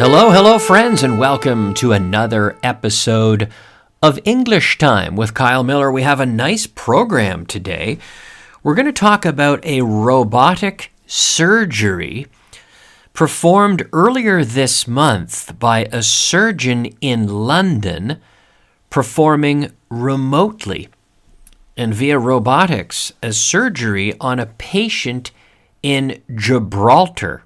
Hello, friends, and welcome to another episode of English Time with Kyle Millar. We have a nice program today. We're going to talk about a robotic surgery performed earlier this month by a surgeon in London performing remotely and via robotics a surgery on a patient in Gibraltar,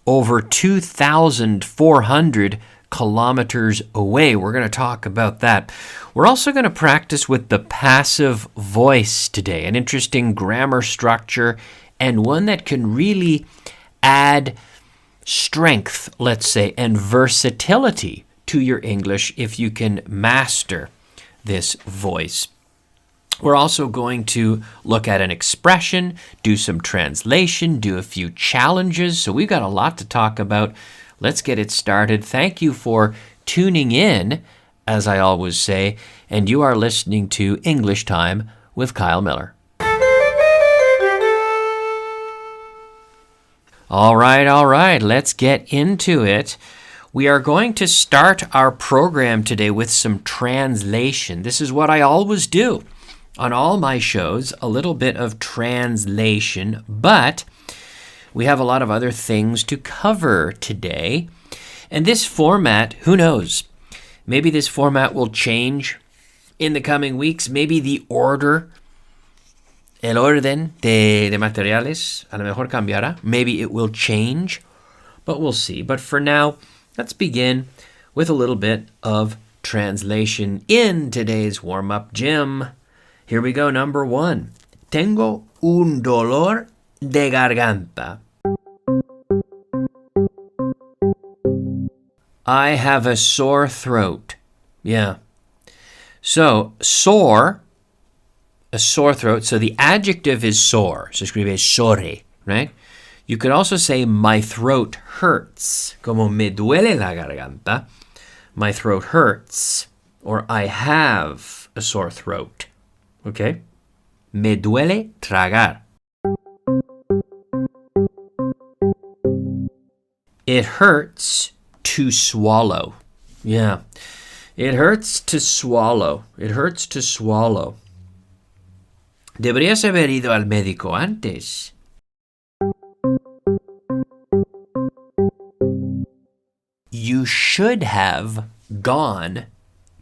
over 2,400 kilometers away. We're going to talk about that. We're also going to practice with the passive voice today, an interesting grammar structure and one that can really add strength, let's say, and versatility to your English if you can master this voice. We're also going to look at an expression, do some translation, do a few challenges. So we've got a lot to talk about. Let's get it started. Thank you for tuning in, as I always say, and you are listening to English Time with Kyle Millar. All right, let's get into it. We are going to start our program today with some translation. This is what I always do on all my shows, a little bit of translation, but we have a lot of other things to cover today. And this format, who knows? Maybe this format will change in the coming weeks. Maybe the order, el orden de materiales, a lo mejor cambiará. Maybe it will change, but we'll see. But for now, let's begin with a little bit of translation in today's warm-up gym. Here we go, number 1. Tengo un dolor de garganta. I have a sore throat. Yeah. So, sore, a sore throat. So the adjective is sore. So escribe sore, right? You could also say my throat hurts. Como me duele la garganta. My throat hurts. Or I have a sore throat. Okay? Me duele tragar. It hurts to swallow. Yeah. It hurts to swallow. It hurts to swallow. Deberías haber ido al médico antes. You should have gone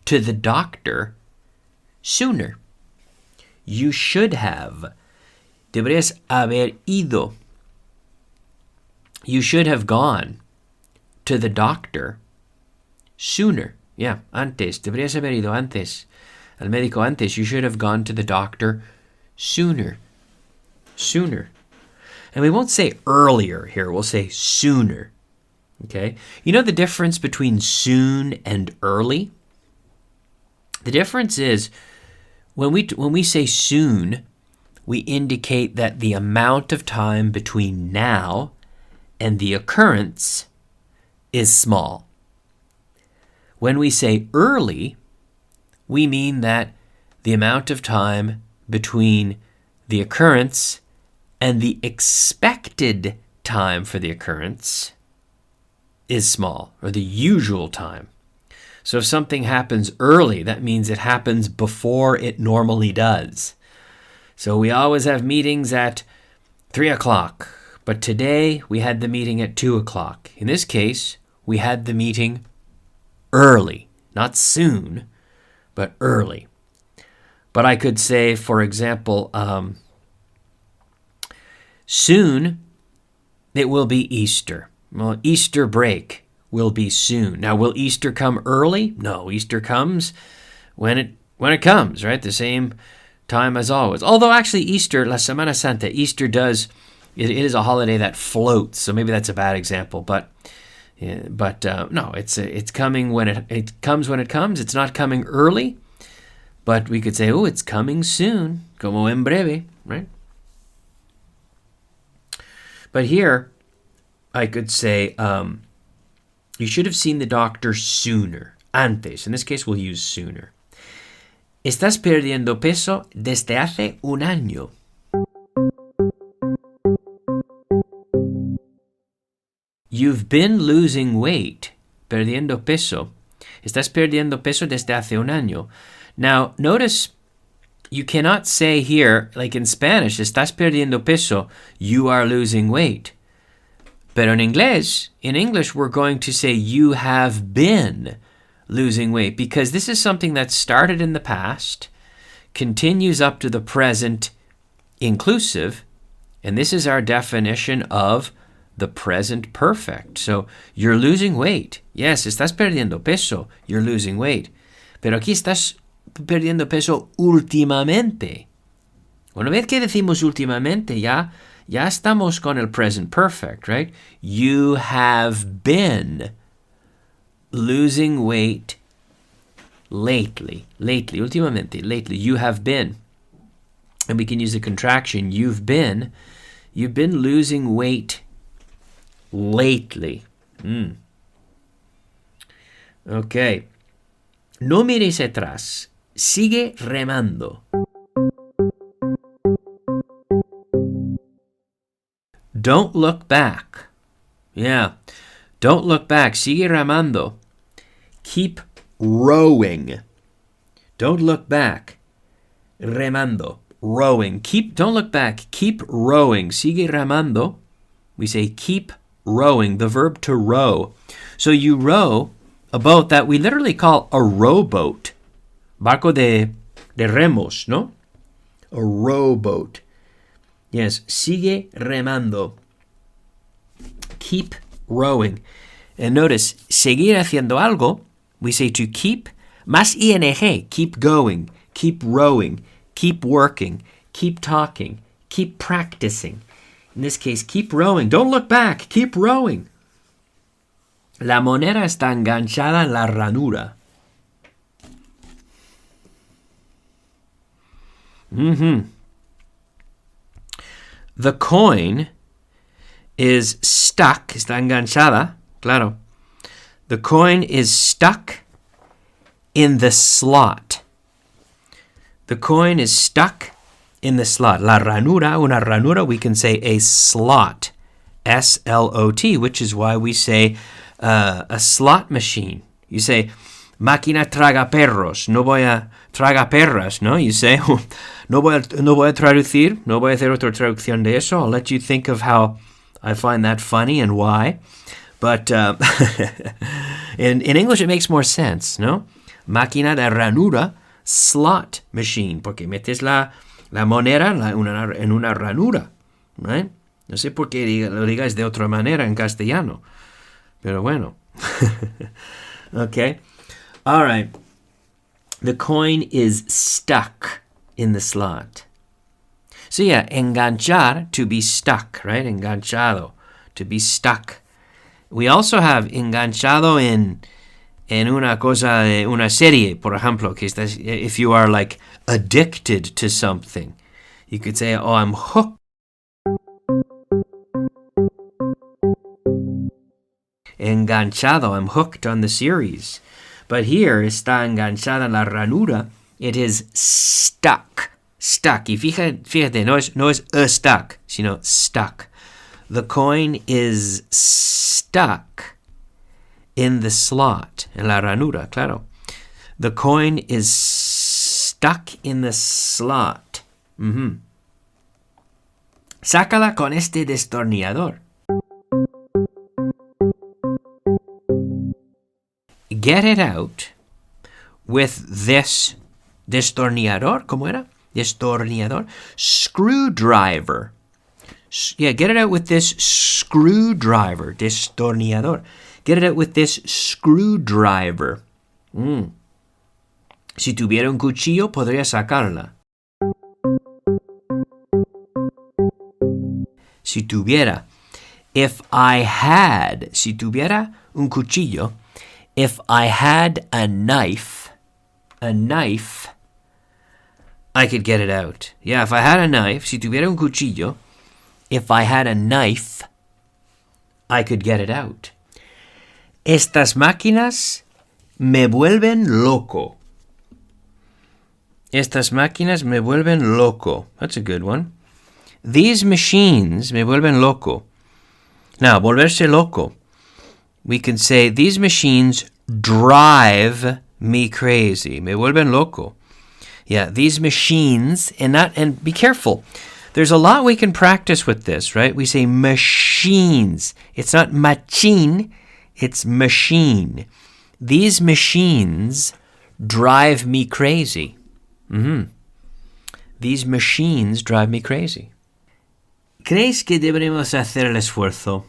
to the doctor sooner. You should have. Deberías haber ido. You should have gone to the doctor sooner. Yeah, antes. Deberías haber ido antes. Al médico antes. You should have gone to the doctor sooner. Sooner. And we won't say earlier here. We'll say sooner. Okay? You know the difference between soon and early? The difference is when we say soon, we indicate that the amount of time between now and the occurrence is small. When we say early, we mean that the amount of time between the occurrence and the expected time for the occurrence is small, or the usual time. So if something happens early, that means it happens before it normally does. So we always have meetings at 3 o'clock, but today we had the meeting at 2 o'clock. In this case, we had the meeting early, not soon, but early. But I could say, for example, soon it will be Easter. Well, Easter break will be soon. Now, will Easter come early? No, Easter comes when it comes, right? The same time as always. Although actually Easter, La Semana Santa, Easter it is a holiday that floats. So maybe that's a bad example, but no, it's coming when it comes when it comes. It's not coming early, but we could say, oh, it's coming soon, como en breve, right? But here, I could say, you should have seen the doctor sooner, antes. In this case, we'll use sooner. Estás perdiendo peso desde hace un año. You've been losing weight perdiendo peso. Estás perdiendo peso desde hace un año. Now, notice you cannot say here, like in Spanish, estás perdiendo peso, you are losing weight. Pero in English, we're going to say you have been losing weight because this is something that started in the past, continues up to the present inclusive, and this is our definition of the present perfect. So, you're losing weight. Yes, estás perdiendo peso. You're losing weight. Pero aquí estás perdiendo peso últimamente. Una vez que decimos últimamente, ya estamos con el present perfect, right? You have been losing weight lately, últimamente, lately. You have been. And we can use the contraction, you've been losing weight lately. Okay. No mires atrás. Sigue remando. Don't look back. Yeah. Don't look back. Sigue remando. Keep rowing. Don't look back. Remando. Rowing. Don't look back. Keep rowing. Sigue remando. We say keep rowing. The verb to row. So you row a boat that we literally call a rowboat. Barco de remos, ¿no? A rowboat. Yes, sigue remando. Keep rowing. And notice, seguir haciendo algo, we say to keep, más ing, keep going, keep rowing, keep working, keep talking, keep practicing. In this case, keep rowing. Don't look back, keep rowing. La moneda está enganchada en la ranura. The coin is stuck, está enganchada, claro. The coin is stuck in the slot. The coin is stuck in the slot. La ranura, una ranura, we can say a slot. S-L-O-T, which is why we say a slot machine. You say, máquina traga perros, no voy a traga perras, ¿no? You say, no voy a traducir, no voy a hacer otra traducción de eso. I'll let you think of how I find that funny and why. But in English it makes more sense, ¿no? Máquina de ranura, slot machine, porque metes la moneda en una ranura, right? No sé por qué lo digáis de otra manera en castellano, pero bueno. Okay. All right. The coin is stuck in the slot. So yeah, enganchar, to be stuck, right? Enganchado, to be stuck. We also have enganchado en una cosa, una serie, por ejemplo, que estás, if you are like addicted to something, you could say, oh, I'm hooked. Enganchado, I'm hooked on the series. But here, está enganchada la ranura, it is stuck. Stuck. Y fíjate, no es a stuck, sino stuck. The coin is stuck in the slot. En la ranura, claro. The coin is stuck in the slot. Sácala con este destornillador. Get it out with this destornillador. ¿Cómo era? Destornillador. Screwdriver. Yeah, get it out with this screwdriver. Destornillador. Get it out with this screwdriver. Si tuviera un cuchillo, podría sacarla. Si tuviera. If I had. Si tuviera un cuchillo. If I had a knife, I could get it out. Yeah, if I had a knife, si tuviera un cuchillo, if I had a knife, I could get it out. Estas máquinas me vuelven loco. Estas máquinas me vuelven loco. That's a good one. These machines me vuelven loco. Now, volverse loco. we can say, these machines drive me crazy. Me vuelven loco. Yeah, these machines, and be careful. There's a lot we can practice with this, right? We say machines. It's not machine, it's machine. These machines drive me crazy. These machines drive me crazy. ¿Crees que deberíamos hacer el esfuerzo?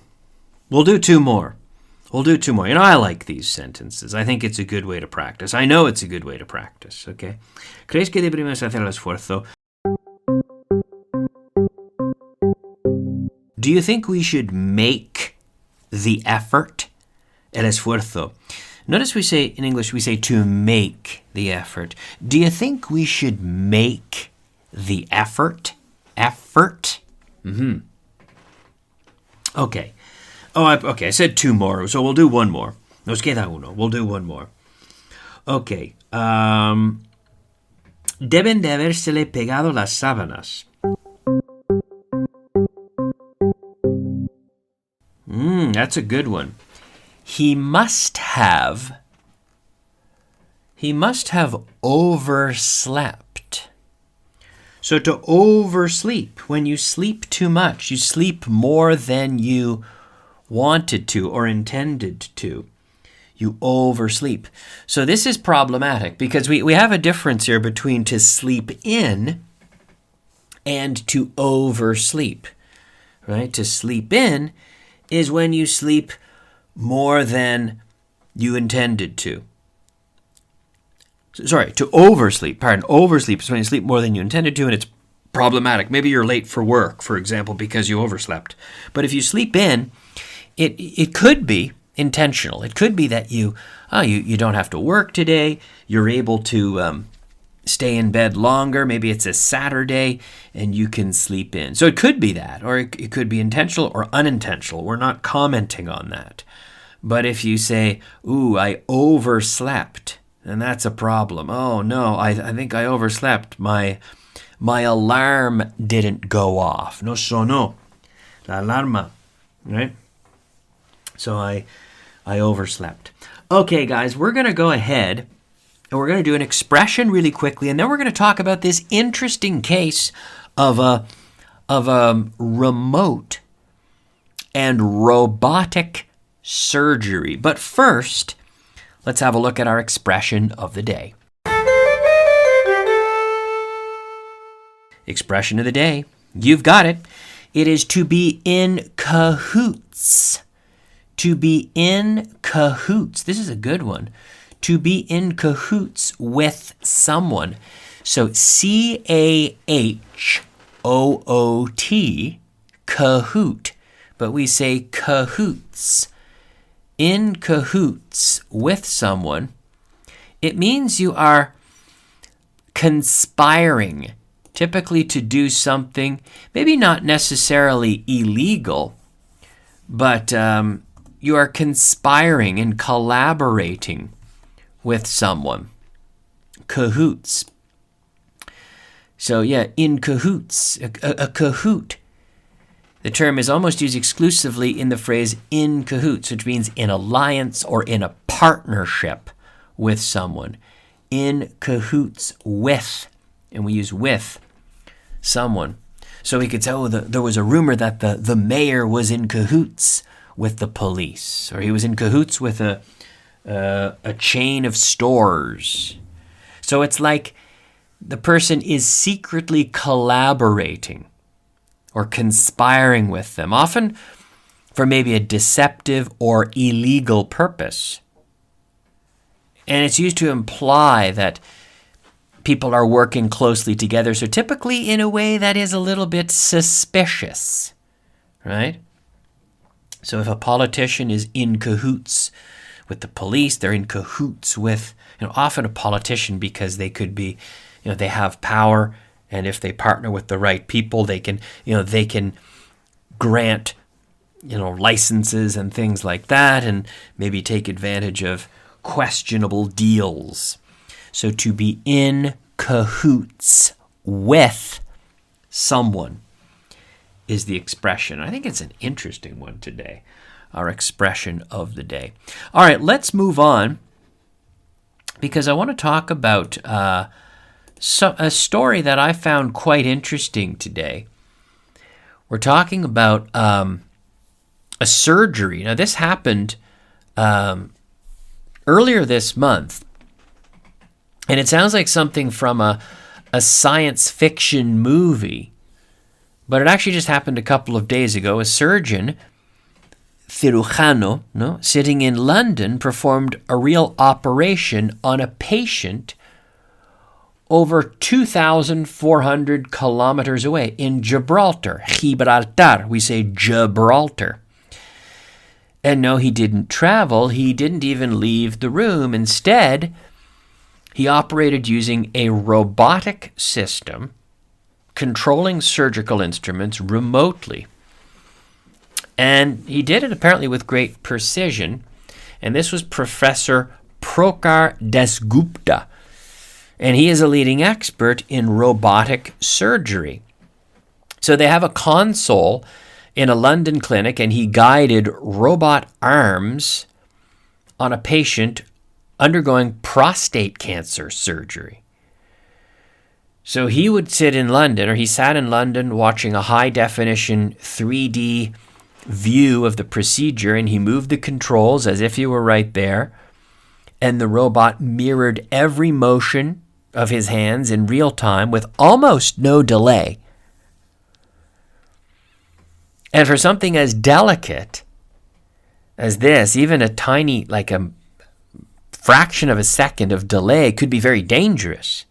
We'll do two more. You know, I like these sentences. I think it's a good way to practice. I know it's a good way to practice, okay? ¿Crees que deberíamos hacer el esfuerzo? Do you think we should make the effort? El esfuerzo. Notice we say, in English, we say to make the effort. Do you think we should make the effort? Effort? Okay. Okay, I said two more, so we'll do one more. Nos queda uno. We'll do one more. Okay. Deben de habérsele pegado las sábanas. That's a good one. He must have overslept. So to oversleep, when you sleep too much, you sleep more than you wanted to or intended to. You oversleep. So this is problematic because we have a difference here between to sleep in and to oversleep, right? To sleep in is when you sleep more than you intended to. Sorry, to oversleep. Oversleep is when you sleep more than you intended to, and it's problematic. Maybe you're late for work, for example, because you overslept. But if you sleep in, it could be intentional. It could be that you don't have to work today. You're able to stay in bed longer. Maybe it's a Saturday and you can sleep in. So it could be that, or it could be intentional or unintentional. We're not commenting on that. But if you say, I overslept, then that's a problem. Oh no, I think I overslept. My alarm didn't go off. No sonó la alarma, right? So I overslept. Okay, guys, we're going to go ahead and we're going to do an expression really quickly, and then we're going to talk about this interesting case of a remote and robotic surgery. But first, let's have a look at our expression of the day. Expression of the day. You've got it. It is to be in cahoots. To be in cahoots. This is a good one. To be in cahoots with someone. So C-A-H-O-O-T, cahoot. But we say cahoots. In cahoots with someone. It means you are conspiring, typically to do something, maybe not necessarily illegal, but you are conspiring and collaborating with someone. Cahoots. So yeah, in cahoots, a cahoot. The term is almost used exclusively in the phrase in cahoots, which means in alliance or in a partnership with someone. In cahoots with, and we use with someone. So we could say, there was a rumor that the mayor was in cahoots with the police, or he was in cahoots with a chain of stores. So it's like the person is secretly collaborating or conspiring with them, often for maybe a deceptive or illegal purpose. And it's used to imply that people are working closely together, so typically in a way that is a little bit suspicious, right? So if a politician is in cahoots with the police, they're in cahoots with, often a politician, because they could be, they have power, and if they partner with the right people, they can grant, licenses and things like that, and maybe take advantage of questionable deals. So to be in cahoots with someone is the expression. I think it's an interesting one today. our expression of the day. All right, let's move on, because I want to talk about a story that I found quite interesting today. We're talking about a surgery. Now, this happened earlier this month, and it sounds like something from a science fiction movie, but it actually just happened a couple of days ago. A surgeon, cirujano, sitting in London, performed a real operation on a patient over 2,400 kilometers away in Gibraltar. We say Gibraltar. And no, he didn't travel. He didn't even leave the room. Instead, he operated using a robotic system, controlling surgical instruments remotely. And he did it apparently with great precision. And this was Professor Prokar Dasgupta. And he is a leading expert in robotic surgery. So they have a console in a London clinic, and he guided robot arms on a patient undergoing prostate cancer surgery. So he would sit in London, or he sat in London watching a high-definition 3D view of the procedure, and he moved the controls as if he were right there, and the robot mirrored every motion of his hands in real time with almost no delay. And for something as delicate as this, even a tiny, like a fraction of a second of delay could be very dangerous.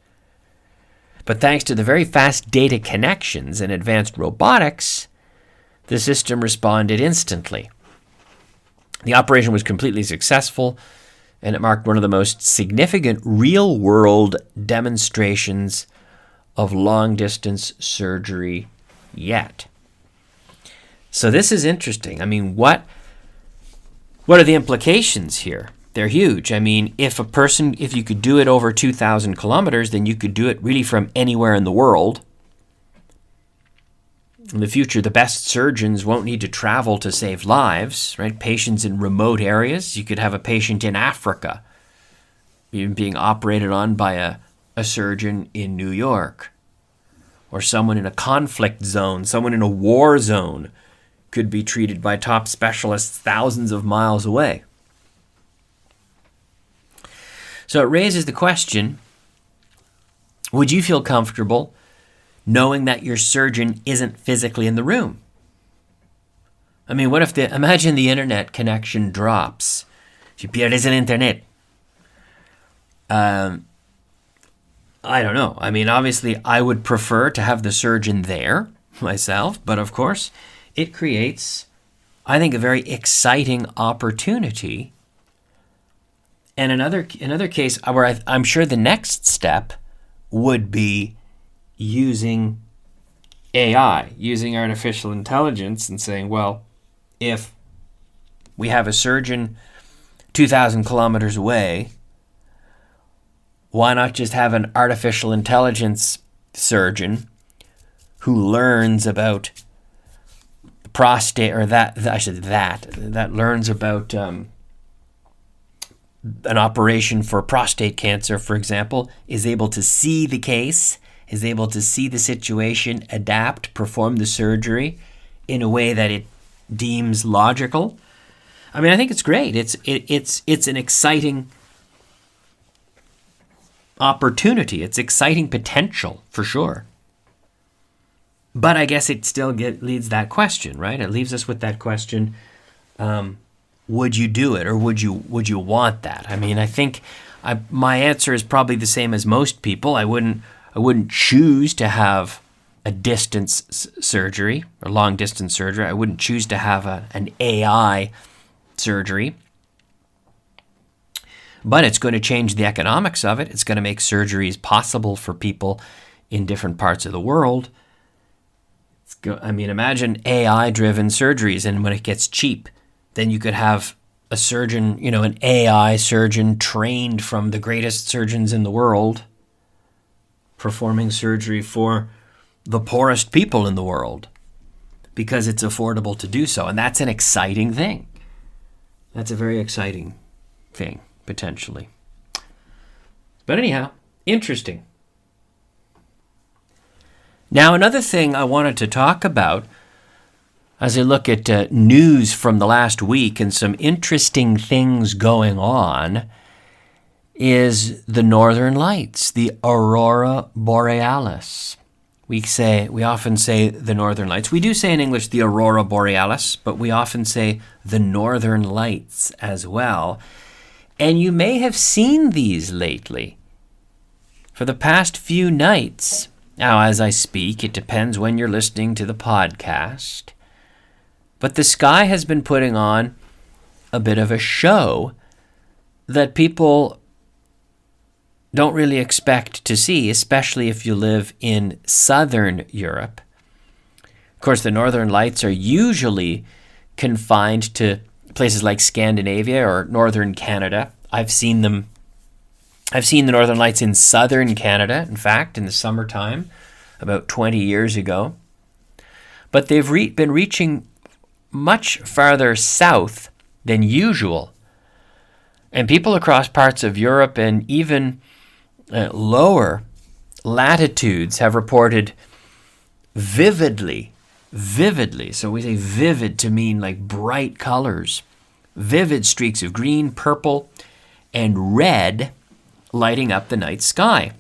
But thanks to the very fast data connections and advanced robotics, the system responded instantly. The operation was completely successful, and it marked one of the most significant real-world demonstrations of long-distance surgery yet. So this is interesting. I mean, what are the implications here? They're huge. I mean, if you could do it over 2,000 kilometers, then you could do it really from anywhere in the world. In the future, the best surgeons won't need to travel to save lives, right? Patients in remote areas. You could have a patient in Africa even being operated on by a surgeon in New York. Or someone in a conflict zone, someone in a war zone could be treated by top specialists thousands of miles away. So it raises the question, would you feel comfortable knowing that your surgeon isn't physically in the room? I mean, imagine the internet connection drops. Si pierdes el internet. I don't know. I mean, obviously, I would prefer to have the surgeon there myself, but of course, it creates, I think, a very exciting opportunity. And another case where I'm sure the next step would be using AI, using artificial intelligence, and saying, well, if we have a surgeon 2,000 kilometers away, why not just have an artificial intelligence surgeon who learns about prostate, or that learns about an operation for prostate cancer, for example, is able to see the case, is able to see the situation, adapt, perform the surgery in a way that it deems logical. I mean, I think it's great. It's an exciting opportunity. It's exciting potential for sure. But I guess it still leads that question, right? It leaves us with that question: would you do it, or would you want that? I mean, I think my answer is probably the same as most people. I wouldn't choose to have a distance surgery or long distance surgery. I wouldn't choose to have an AI surgery. But it's going to change the economics of it. It's going to make surgeries possible for people in different parts of the world. Imagine AI-driven surgeries, and when it gets cheap, then you could have a surgeon, an AI surgeon trained from the greatest surgeons in the world, performing surgery for the poorest people in the world because it's affordable to do so. And that's an exciting thing. That's a very exciting thing, potentially. But anyhow, interesting. Now, another thing I wanted to talk about as I look at news from the last week and some interesting things going on is the Northern Lights, the Aurora Borealis. We often say the Northern Lights. We do say in English the Aurora Borealis, but we often say the Northern Lights as well. And you may have seen these lately. For the past few nights, now as I speak, it depends when you're listening to the podcast, but the sky has been putting on a bit of a show that people don't really expect to see, especially if you live in southern Europe. Of course, the Northern Lights are usually confined to places like Scandinavia or northern Canada. I've seen the Northern Lights in southern Canada, in fact, in the summertime, about 20 years ago. But they've been reaching much farther south than usual. And people across parts of Europe and even lower latitudes have reported vividly, so we say vivid to mean like bright colors, vivid streaks of green, purple, and red lighting up the night sky.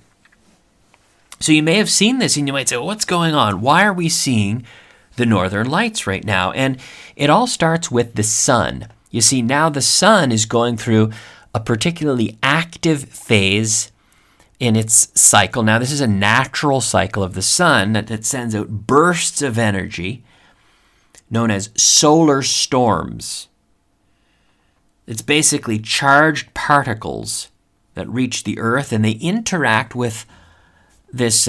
So you may have seen this and you might say, what's going on? Why are we seeing the Northern Lights right now? And it all starts with the sun. You see, now the sun is going through a particularly active phase in its cycle. Now, this is a natural cycle of the sun that sends out bursts of energy known as solar storms. It's basically charged particles that reach the Earth, and they interact with this,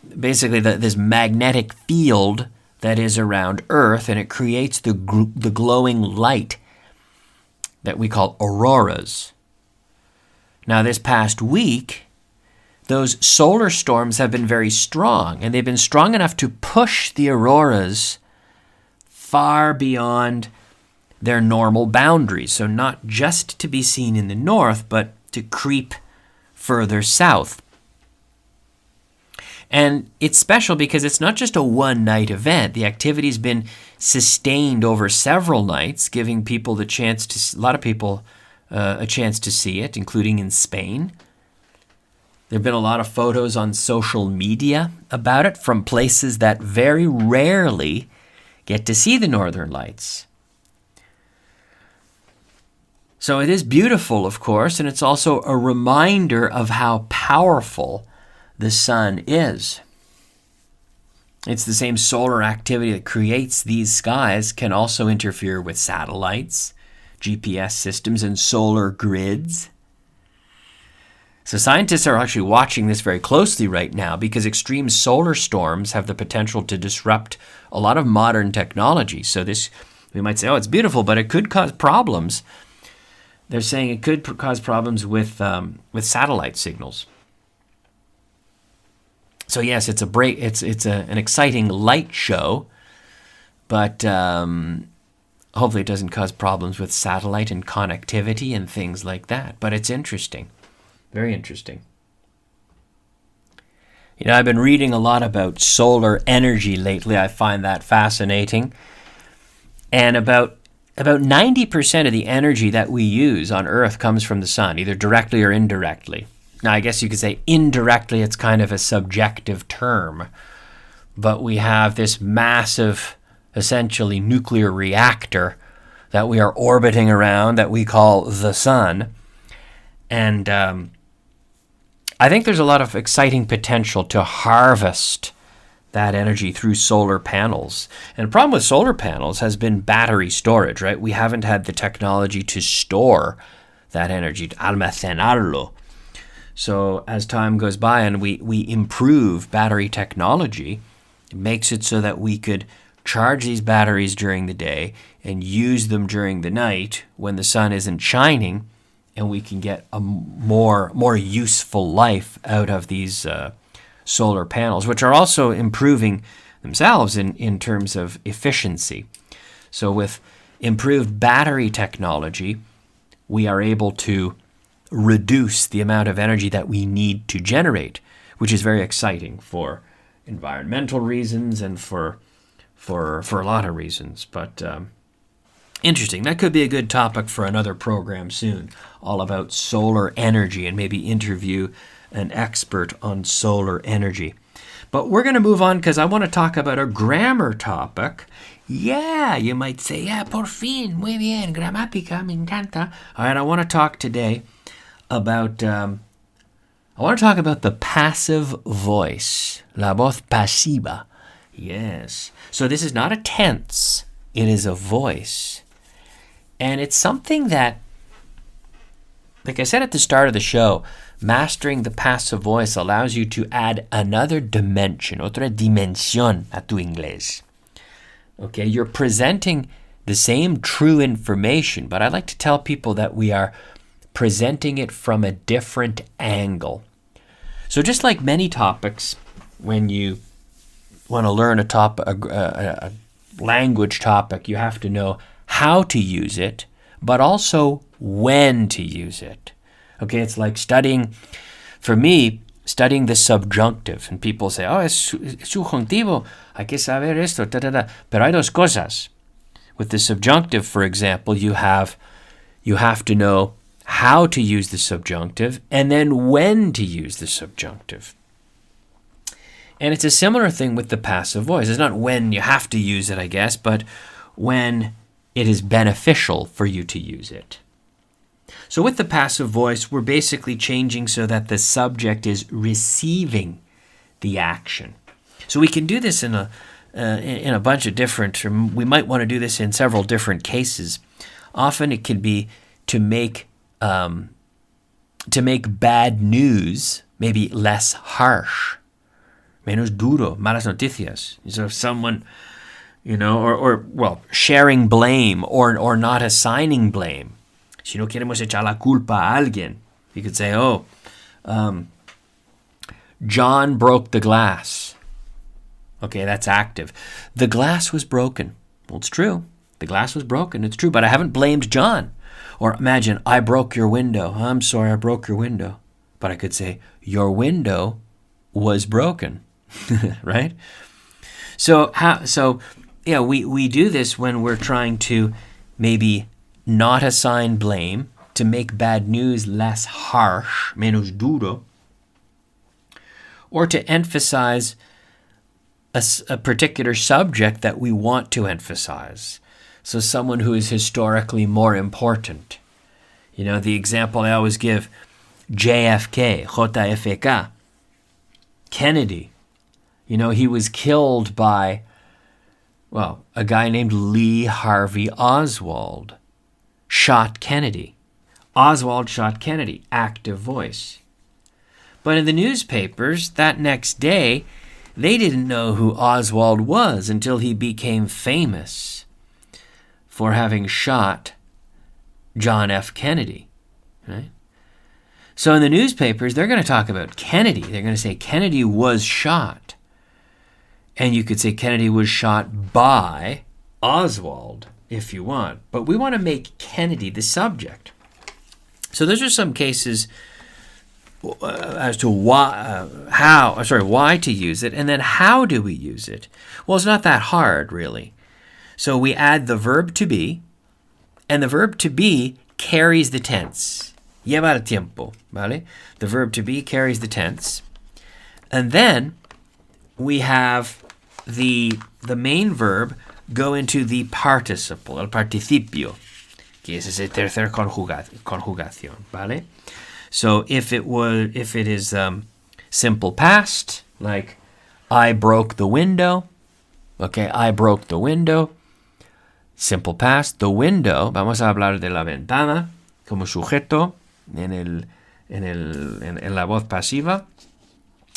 this magnetic field that is around Earth, and it creates the glowing light that we call auroras. Now, this past week, those solar storms have been very strong, and they've been strong enough to push the auroras far beyond their normal boundaries. So not just to be seen in the north, but to creep further south. And it's special because it's not just a one-night event. The activity's been sustained over several nights, giving people a lot of people a chance to see it, including in Spain. There have been a lot of photos on social media about it from places that very rarely get to see the Northern Lights. So it is beautiful, of course, and it's also a reminder of how powerful the sun is. It's the same solar activity that creates these skies can also interfere with satellites, GPS systems, and solar grids. So scientists are actually watching this very closely right now because extreme solar storms have the potential to disrupt a lot of modern technology. So this, we might say, oh, it's beautiful, but it could cause problems. They're saying it could cause problems with satellite signals. So yes, it's an exciting light show, but hopefully it doesn't cause problems with satellite and connectivity and things like that. But it's interesting. Very interesting. You know, I've been reading a lot about solar energy lately. I find that fascinating. And about 90% of the energy that we use on Earth comes from the sun, either directly or indirectly. Now, I guess you could say indirectly, it's kind of a subjective term. But we have this massive, essentially nuclear reactor that we are orbiting around that we call the sun. And I think there's a lot of exciting potential to harvest that energy through solar panels. And the problem with solar panels has been battery storage, right? We haven't had the technology to store that energy, to almacenarlo. So as time goes by and we improve battery technology, it makes it so that we could charge these batteries during the day and use them during the night when the sun isn't shining, and we can get a more useful life out of these solar panels, which are also improving themselves in terms of efficiency. So with improved battery technology, we are able to reduce the amount of energy that we need to generate, which is very exciting for environmental reasons and for a lot of reasons. But interesting. That could be a good topic for another program soon, all about solar energy, and maybe interview an expert on solar energy. But we're going to move on because I want to talk about a grammar topic. Yeah, you might say, yeah, por fin, muy bien, gramática, me encanta. All right, I want to talk today about the passive voice, la voz pasiva. Yes. So this is not a tense, it is a voice. And it's something that, like I said at the start of the show, mastering the passive voice allows you to add another dimension, otra dimensión a tu inglés. Okay, you're presenting the same true information, but I like to tell people that we are presenting it from a different angle. So just like many topics, when you want to learn a language topic, you have to know how to use it, but also when to use it. Okay, it's like studying the subjunctive. And people say, oh, es subjuntivo, hay que saber esto, Pero hay dos cosas. With the subjunctive, for example, you have to know how to use the subjunctive and then when to use the subjunctive. And it's a similar thing with the passive voice. It's not when you have to use it, I guess, but when it is beneficial for you to use it. So with the passive voice, we're basically changing so that the subject is receiving the action. So we can do this in a bunch of different, or we might want to do this in several different cases. Often it can be to make bad news maybe less harsh. Menos duro, malas noticias. So if someone, or sharing blame or not assigning blame. Si no queremos echar la culpa a alguien, you could say, John broke the glass. Okay, that's active. The glass was broken. Well, it's true. The glass was broken. It's true, but I haven't blamed John. Or imagine, I broke your window. I'm sorry, I broke your window. But I could say, your window was broken. Right? So we do this when we're trying to maybe not assign blame, to make bad news less harsh, menos duro, or to emphasize a particular subject that we want to emphasize. So someone who is historically more important. The example I always give, JFK, JFK, Kennedy. He was killed by, a guy named Lee Harvey Oswald. Shot Kennedy. Oswald shot Kennedy. Active voice. But in the newspapers, that next day, they didn't know who Oswald was until he became famous for having shot John F. Kennedy. Right? So in the newspapers, they're going to talk about Kennedy. They're going to say Kennedy was shot. And you could say Kennedy was shot by Oswald, if you want. But we want to make Kennedy the subject. So those are some cases as to why to use it, and then how do we use it? Well, it's not that hard, really. So we add the verb to be, and the verb to be carries the tense. Lleva el tiempo, ¿vale? The verb to be carries the tense. And then we have the main verb go into the participle, el participio, que es ese tercer conjugación, ¿vale? So if it is simple past, like I broke the window, okay, I broke the window. Simple past, the window, vamos a hablar de la ventana como sujeto en la voz pasiva,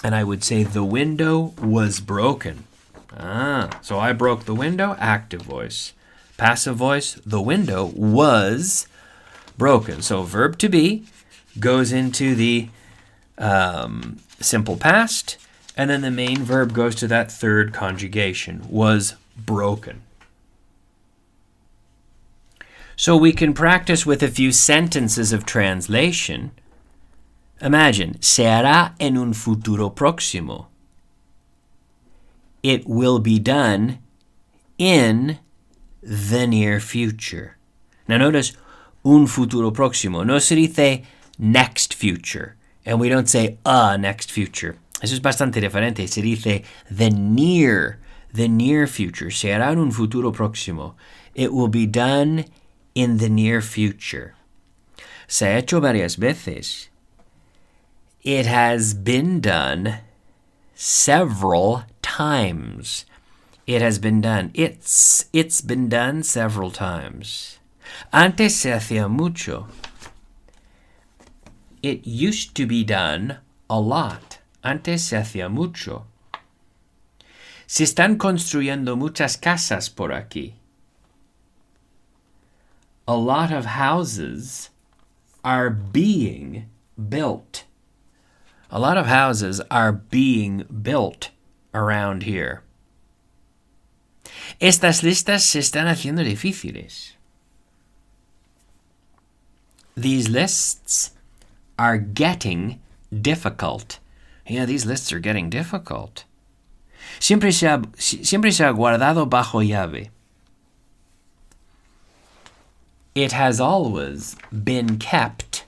and I would say the window was broken. So I broke the window, active voice. Passive voice, the window was broken. So verb to be goes into the simple past, and then the main verb goes to that third conjugation, was broken. So we can practice with a few sentences of translation. Imagine, se hará en un futuro próximo. It will be done in the near future. Now notice, un futuro próximo. No se dice next future. And we don't say a next future. Eso es bastante diferente. Se dice the near future. Se hará en un futuro próximo. It will be done in the near future. Se ha hecho varias veces. It has been done several times. It has been done. It's been done several times. Antes se hacía mucho. It used to be done a lot. Antes se hacía mucho. Se están construyendo muchas casas por aquí. A lot of houses are being built. A lot of houses are being built around here. Estas listas se están haciendo difíciles. These lists are getting difficult. Yeah, these lists are getting difficult. Siempre se ha guardado bajo llave. It has always been kept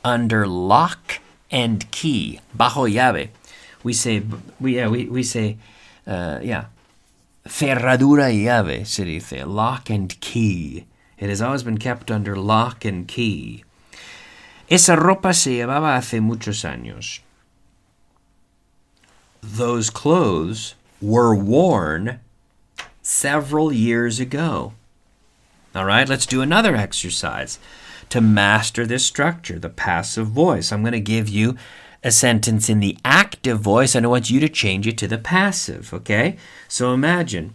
under lock and key. Bajo llave. We say cerradura y llave, se dice. Lock and key. It has always been kept under lock and key. Esa ropa se llevaba hace muchos años. Those clothes were worn several years ago. All right, let's do another exercise to master this structure, the passive voice. I'm going to give you a sentence in the active voice, and I want you to change it to the passive, okay? So imagine,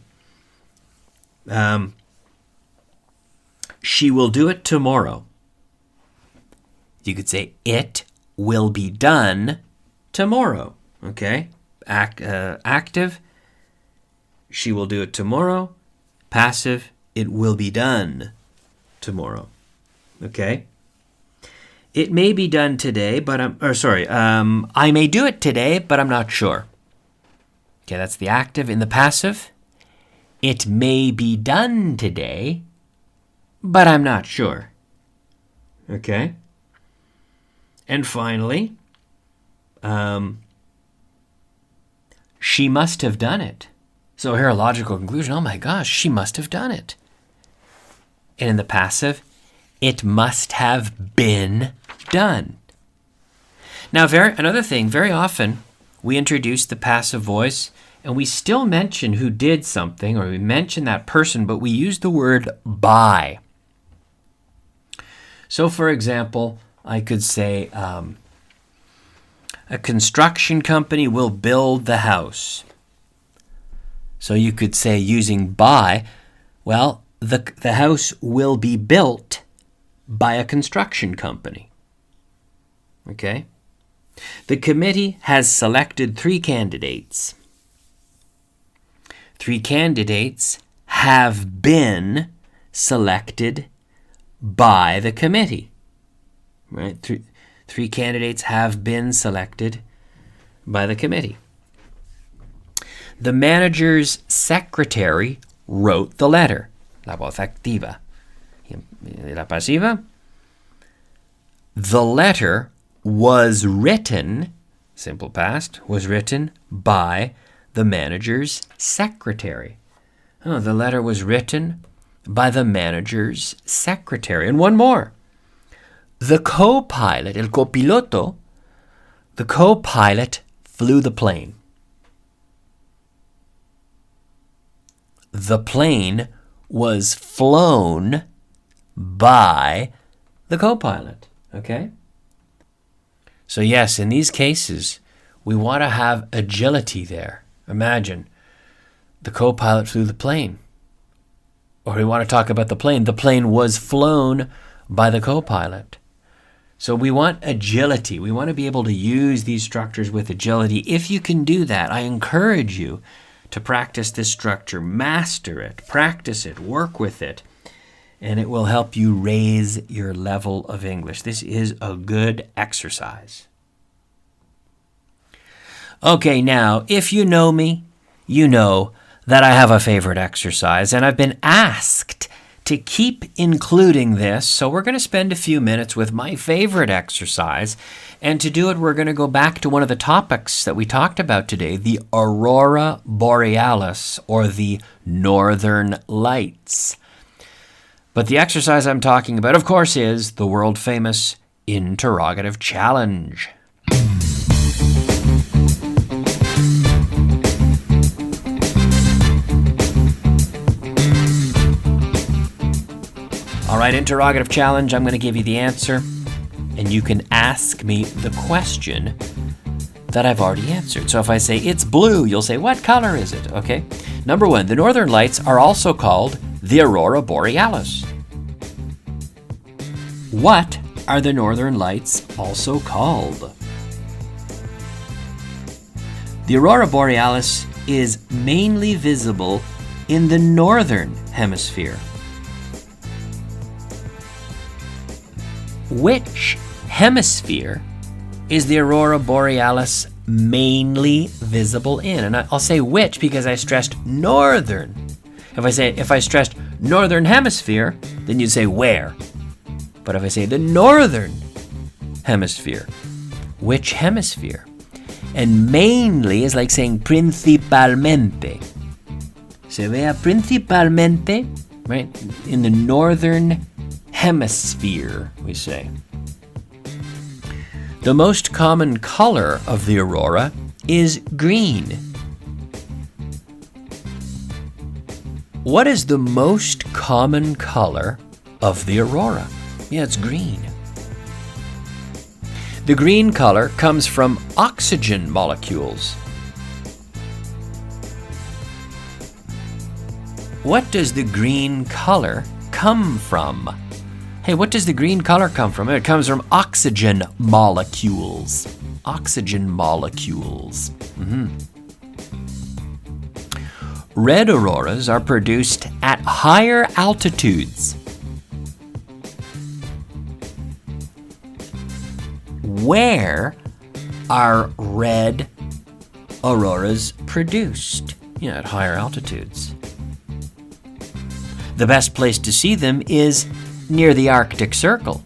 she will do it tomorrow. You could say, it will be done tomorrow, okay? Active, she will do it tomorrow. Passive, it will be done tomorrow. Okay? It may be done today, but I may do it today, but I'm not sure. Okay, that's the active. In the passive, it may be done today, but I'm not sure. Okay? And finally, she must have done it. So here, a logical conclusion. Oh my gosh, she must have done it. And in the passive, it must have been done. Now, another thing, very often we introduce the passive voice and we still mention who did something, or we mention that person, but we use the word by. So, for example, I could say, a construction company will build the house. So you could say, using by, well, the house will be built by a construction company. Okay? The committee has selected 3 candidates. 3 candidates have been selected by the committee. Right? 3 candidates have been selected by the committee. The manager's secretary wrote the letter. La voz activa. La pasiva. The letter was written, simple past, was written by the manager's secretary. Oh, the letter was written by the manager's secretary. And one more. The co-pilot, el copiloto, the co-pilot flew the plane. The plane was flown by the co-pilot, okay? So yes, in these cases, we want to have agility there. Imagine, the co-pilot flew the plane. Or we want to talk about the plane. The plane was flown by the co-pilot. So we want agility. We want to be able to use these structures with agility. If you can do that, I encourage you to practice this structure, master it, practice it, work with it. and it will help you raise your level of English. This is a good exercise. Okay, now, if you know me, you know that I have a favorite exercise, and I've been asked to keep including this, so we're going to spend a few minutes with my favorite exercise, and to do it, we're going to go back to one of the topics that we talked about today, the Aurora Borealis, or the Northern Lights. But the exercise I'm talking about, of course, is the world-famous interrogative challenge. All right, interrogative challenge, I'm going to give you the answer, and you can ask me the question that I've already answered. So if I say, it's blue, you'll say, what color is it? Okay. Number one, the Northern Lights are also called the Aurora Borealis. What are the Northern Lights also called? The Aurora Borealis is mainly visible in the northern hemisphere. Which hemisphere is the Aurora Borealis mainly visible in? And I'll say which because I stressed northern. If I stressed northern hemisphere, then you'd say where. But if I say the northern hemisphere, which hemisphere? And mainly is like saying principalmente. Se vea principalmente, right? In the northern hemisphere, we say. The most common color of the aurora is green. What is the most common color of the aurora? Yeah, it's green. The green color comes from oxygen molecules. What does the green color come from? Hey, what does the green color come from? It comes from oxygen molecules. Oxygen molecules. Red auroras are produced at higher altitudes. Where are red auroras produced? Yeah, at higher altitudes. The best place to see them is near the Arctic Circle.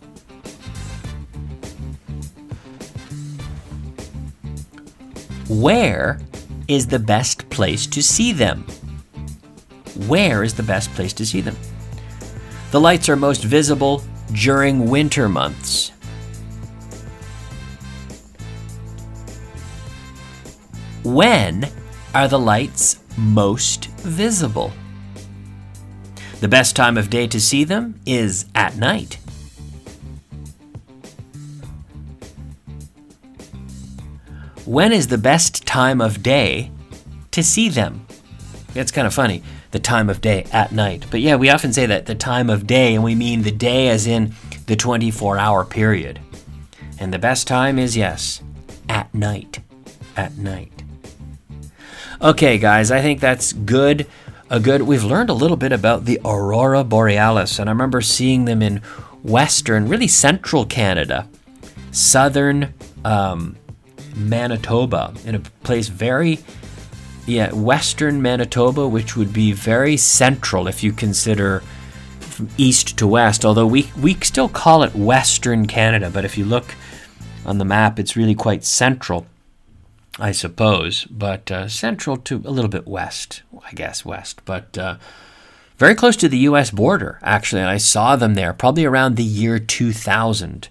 Where is the best place to see them? Where is the best place to see them? The lights are most visible during winter months. When are the lights most visible? The best time of day to see them is at night. When is the best time of day to see them? It's kind of funny, the time of day at night. But yeah, we often say that the time of day, and we mean the day as in the 24-hour period. And the best time is, yes, at night. At night. Okay, guys, I think that's good. We've learned a little bit about the Aurora Borealis, and I remember seeing them in western, really central Canada, southern Manitoba, in a place western Manitoba, which would be very central if you consider from east to west, although we still call it Western Canada, but if you look on the map, it's really quite central, I suppose, but central to a little bit west, I guess west, but very close to the U.S. border, actually, and I saw them there probably around the year 2000,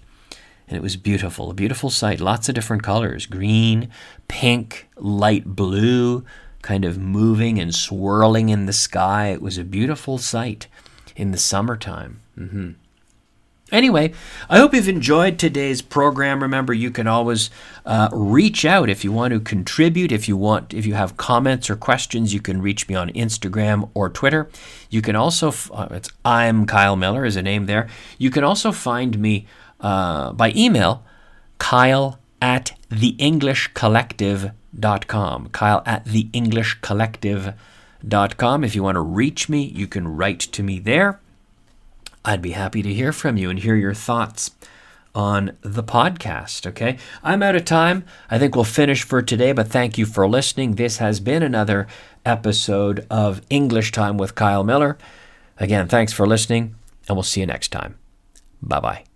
and it was beautiful, a beautiful sight, lots of different colors, green, pink, light blue, kind of moving and swirling in the sky. It was a beautiful sight in the summertime. Anyway, I hope you've enjoyed today's program. Remember, you can always reach out if you want to contribute. If you have comments or questions, you can reach me on Instagram or Twitter. You can also, I'm Kyle Millar is a name there. You can also find me by email, kyle@theenglishcollective.com. kyle@theenglishcollective.com. If you want to reach me, you can write to me there. I'd be happy to hear from you and hear your thoughts on the podcast, okay? I'm out of time. I think we'll finish for today, but thank you for listening. This has been another episode of English Time with Kyle Millar. Again, thanks for listening, and we'll see you next time. Bye-bye.